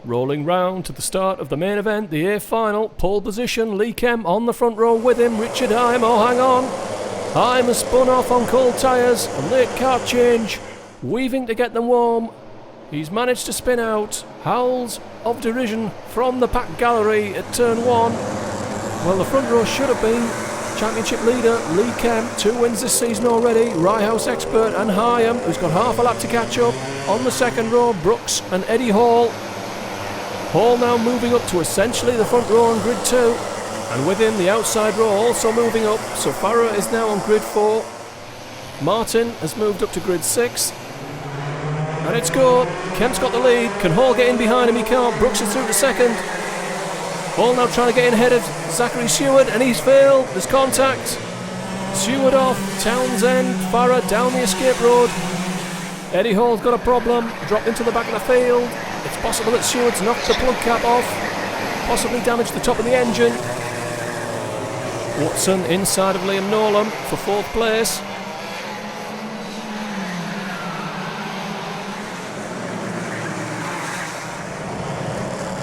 Rolling round to the start of the main event, the A final, pole position, Lee Kemp on the front row with him, Richard Heim, oh hang on. Heim has spun off on cold tyres, a late car change, weaving to get them warm. He's managed to spin out, howls of derision from the packed gallery at turn 1. Well, the front row should have been championship leader Lee Kemp, 2 wins this season already, Rye House expert and Hyam, who's got half a lap to catch up. On the second row, Brooks and Eddie Hall. Hall now moving up to essentially the front row on grid 2, and with him the outside row also moving up, so Farah is now on grid 4. Martin has moved up to grid 6, and it's go. Kemp's got the lead. Can Hall get in behind him? He can't. Brooks is through to second. Hall now trying to get in ahead of Zachary Seward, and he's failed. There's contact. Seward off, Townsend, Farah down the escape road. Eddie Hall's got a problem, dropped into the back of the field. It's possible that Seward's knocked the plug cap off, possibly damaged the top of the engine. Watson inside of Liam Nolan for 4th place.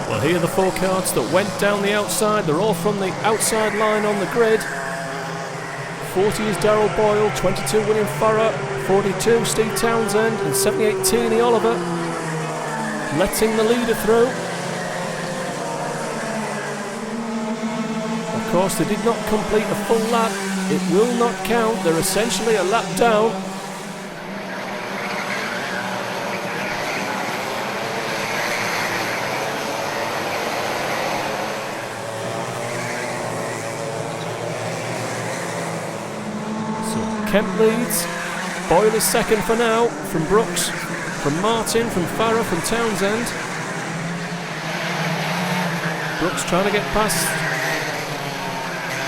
Well, here are the 4 cars that went down the outside. They're all from the outside line on the grid. 40 is Darryl Boyle, 22 William Farah, 42 Steve Townsend, and 78 Teeny Oliver, letting the leader through. Of course, they did not complete a full lap. It will not count. They're essentially a lap down. Kemp leads, Boyle is second for now, from Brooks, from Martin, from Farah, from Townsend. Brooks trying to get past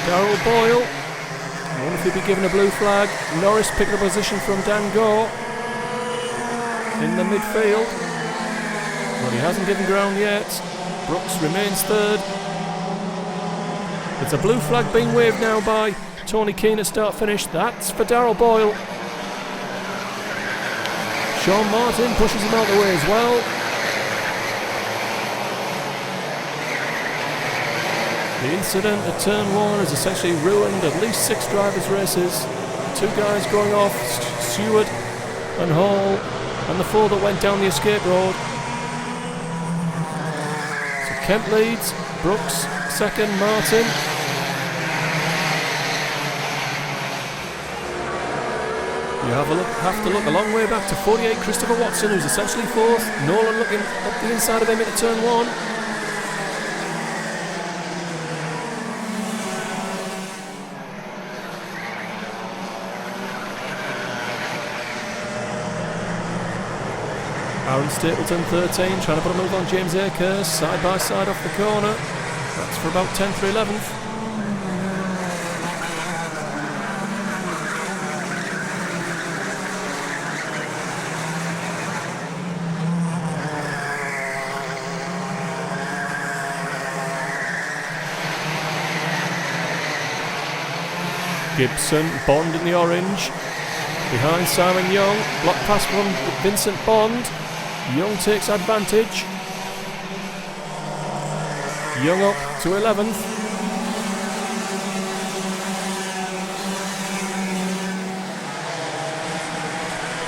Darryl Boyle. I wonder if he'll be given a blue flag. Norris picking a position from Dan Gore in the midfield. Well, he hasn't given ground yet. Brooks remains third. It's a blue flag being waved now by Tony Keane at start-finish. That's for Darryl Boyle. Sean Martin pushes him out the way as well. The incident at turn 1 has essentially ruined at least 6 drivers' races. 2 guys going off, Seward and Hall, and the 4 that went down the escape road. So Kemp leads, Brooks second, Martin. You have to look a long way back to 48 Christopher Watson, who's essentially 4th. Nolan looking up the inside of him into turn 1. Aaron Stapleton 13, trying to put a move on James Akers, side by side off the corner. That's for about 10th or 11th. Gibson, Bond in the orange. Behind Simon Young, block pass from Vincent Bond. Young takes advantage. Young up to 11th.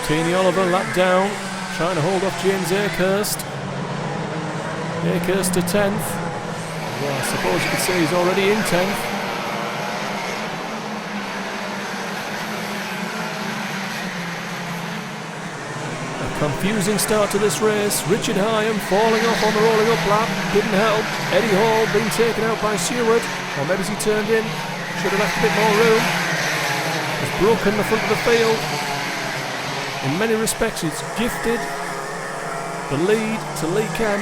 Teeny Oliver lap down, trying to hold off James Akehurst. Akehurst to 10th. Well, I suppose you could say he's already in 10th. Confusing start to this race. Richard Hyam falling off on the rolling up lap. Didn't help. Eddie Hall being taken out by Seward. Or maybe he turned in. Should have left a bit more room. Has broken the front of the field. In many respects, it's gifted the lead to Lee Kemp.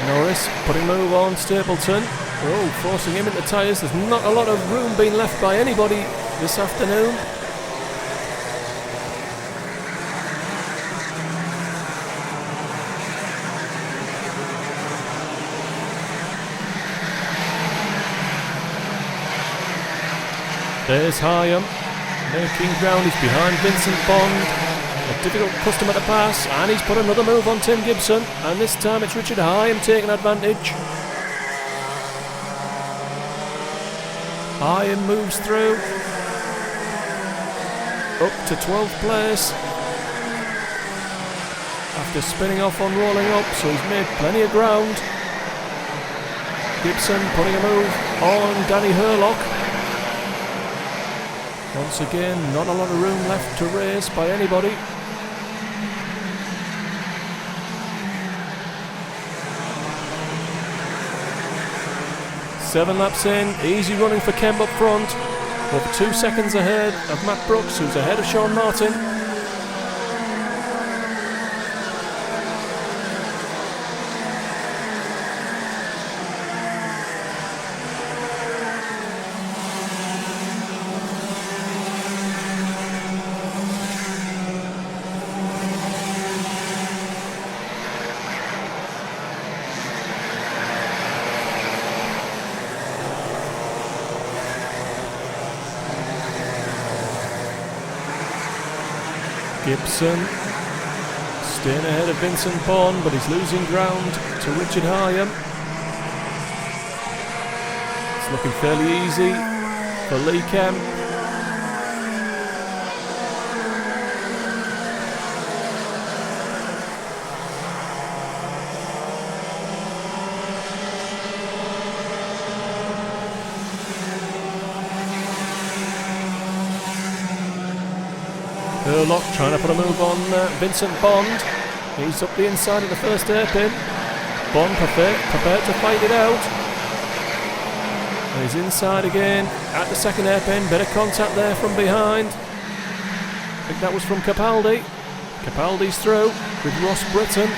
Norris putting move on Stapleton. Oh, forcing him into tyres. There's not a lot of room being left by anybody this afternoon. There's Hyam, making ground. He's behind Vincent Bond. A difficult customer to pass, and he's put another move on Tim Gibson, and this time it's Richard Hyam taking advantage. Hyam moves through up to 12th place after spinning off on rolling up, so he's made plenty of ground. Gibson putting a move on Danny Hurlock. Once again, not a lot of room left to race by anybody. Seven laps in, easy running for Kemp up front, over 2 seconds ahead of Matt Brooks, who's ahead of Sean Martin. Gibson staying ahead of Vincent Bond, but he's losing ground to Richard Hyam. It's looking fairly easy for Lee Kemp. Hurlock trying to put a move on Vincent Bond. He's up the inside of the first hairpin. Bond prepared to fight it out. And he's inside again at the second hairpin. Bit of contact there from behind. I think that was from Capaldi. Capaldi's through with Ross Britton.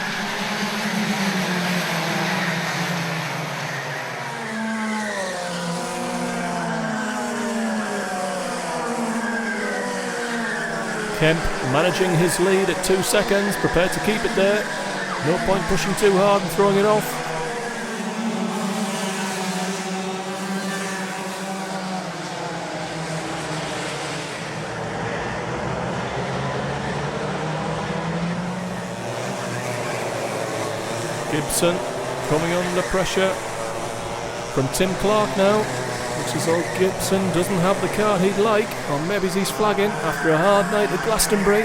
Kemp managing his lead at 2 seconds, prepared to keep it there. No point pushing too hard and throwing it off. Gibson coming under pressure from Tim Clark now. Looks as though Gibson doesn't have the car he'd like, or maybe he's flagging after a hard night at Glastonbury.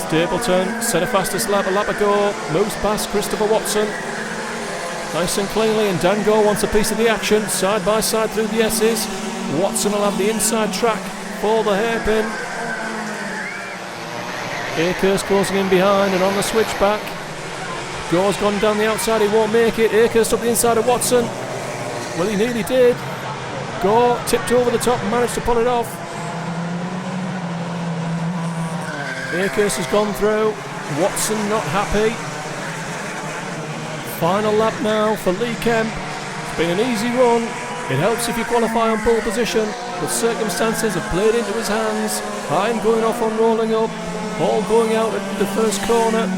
Stapleton set a fastest lap a lap ago, moves past Christopher Watson. Nice and cleanly, and Dango wants a piece of the action, side by side through the S's. Watson will have the inside track for the hairpin. Akers closing in behind and on the switchback. Gore's gone down the outside, he won't make it. Akers up the inside of Watson. Well, he nearly did. Gore tipped over the top and managed to pull it off. Akers has gone through. Watson not happy. Final lap now for Lee Kemp. It's been an easy run. It helps if you qualify on pole position, but circumstances have played into his hands. Hyam going off on rolling up. All going out at the first corner.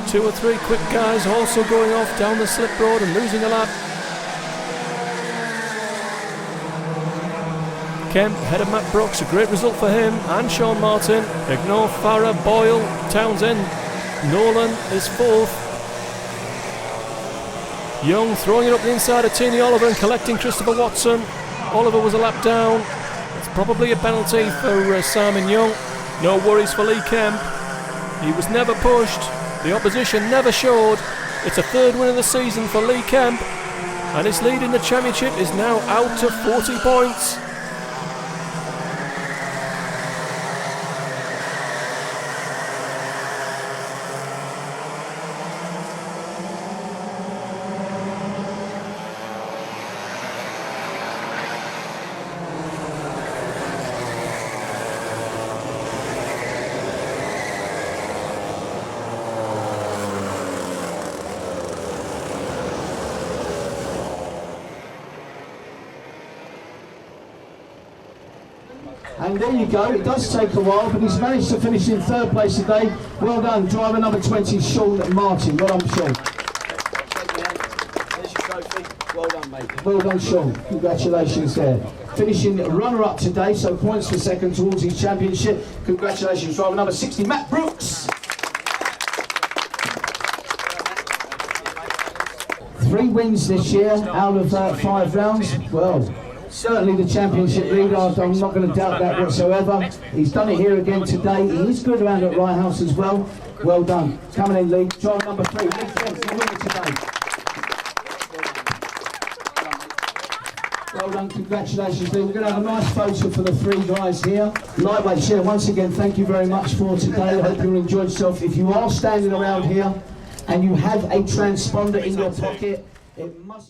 2 or 3 quick guys also going off down the slip road and losing a lap. Kemp ahead of Matt Brooks, a great result for him and Sean Martin. Ignore Farah, Boyle, Townsend. Nolan is 4th. Young throwing it up the inside of Tini Oliver and collecting Christopher Watson. Oliver was a lap down. It's probably a penalty for Simon Young. No worries for Lee Kemp. He was never pushed. The opposition never showed. It's a 3rd win of the season for Lee Kemp, and his lead in the championship is now out to 40 points. And there you go, it does take a while, but he's managed to finish in 3rd place today. Well done, driver number 20, Sean Martin. Well done, Sean. There's your trophy. Well done, mate. Well done, Sean. Congratulations there. Finishing runner-up today, so points for second towards his championship. Congratulations, driver number 60, Matt Brooks. 3 wins this year out of 5 rounds. Well, certainly the championship leader, I'm not going to doubt that whatsoever. He's done it here again today. He is good around at Rye House as well. Well done. Coming in, Lee. Driver number 3, Lee Kemp, the winner today. Well done, congratulations, Lee. We're going to have a nice photo for the 3 guys here. Lightweights, yeah, once again, thank you very much for today. I hope you enjoyed yourself. If you are standing around here and you have a transponder in your pocket, it must